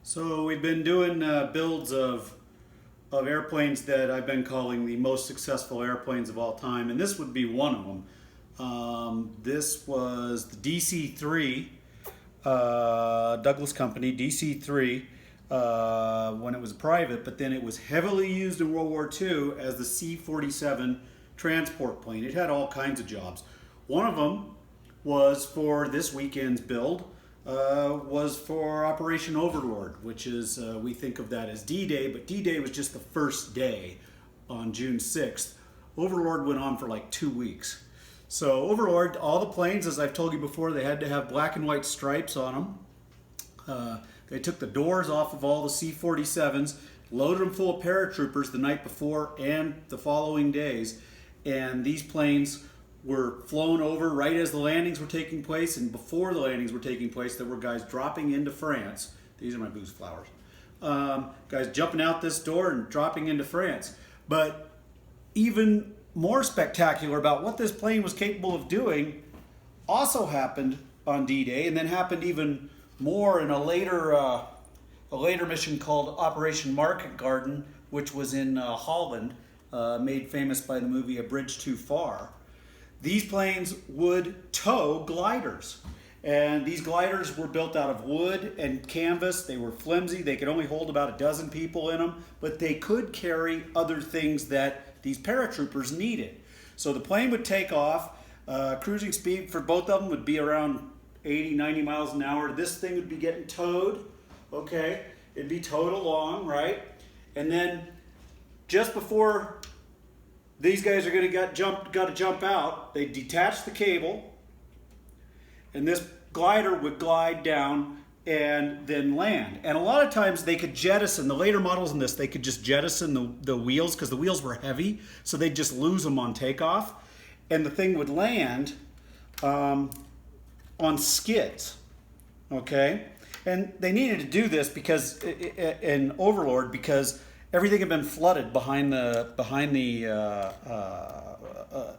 So we've been doing builds of airplanes that I've been calling the most successful airplanes of all time, and this would be one of them. This was the DC3, Douglas Company, DC3, when it was private, but then it was heavily used in World War II as the C47 transport plane. It had all kinds of jobs. One of them was for this weekend's build, was for Operation Overlord, which is, we think of that as D-Day, but D-Day was just the first day on June 6th. Overlord went on for like 2 weeks. So Overlord, all the planes, as I've told you before, they had to have black and white stripes on them. They took the doors off of all the C-47s, loaded them full of paratroopers the night before and the following days, and these planes were flown over right as the landings were taking place, and before the landings were taking place, there were guys dropping into France. These are my booze flowers. Guys jumping out this door and dropping into France. But even more spectacular about what this plane was capable of doing also happened on D-Day, and then happened even more in a later mission called Operation Market Garden, which was in Holland, made famous by the movie A Bridge Too Far. These planes would tow gliders, and these gliders were built out of wood and canvas. They were flimsy. They could only hold about a dozen people in them, but they could carry other things that these paratroopers needed. So the plane would take off. Cruising speed for both of them would be around 80, 90 miles an hour. This thing would be getting towed, okay? It'd be towed along, right? And then just before these guys are going to got to jump out, they detach the cable, and this glider would glide down and then land. And a lot of times they could jettison, the later models in this, they could just jettison the wheels because the wheels were heavy, so they'd just lose them on takeoff. And the thing would land on skids, okay? And they needed to do this because in Overlord, because everything had been flooded behind the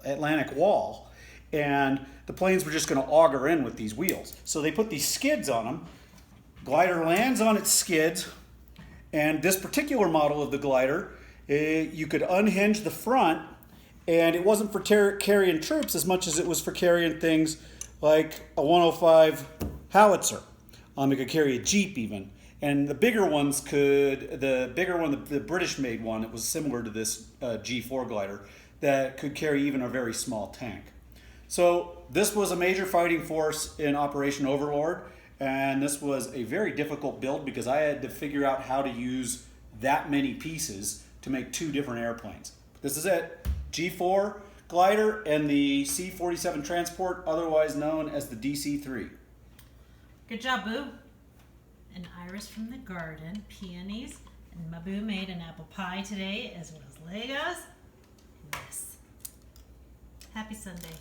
Atlantic wall, and the planes were just going to auger in with these wheels. So they put these skids on them. Glider lands on its skids, and this particular model of the glider, you could unhinge the front, and it wasn't for carrying troops as much as it was for carrying things like a 105 howitzer. It could carry a Jeep even. And the bigger ones the British-made one, it was similar to this G4 glider, that could carry even a very small tank. So this was a major fighting force in Operation Overlord, and this was a very difficult build because I had to figure out how to use that many pieces to make two different airplanes. This is it, G4 glider and the C47 transport, otherwise known as the DC3. Good job, Boo. An iris from the garden, peonies, and Mabu made an apple pie today, as well as Legos. And this. Happy Sunday.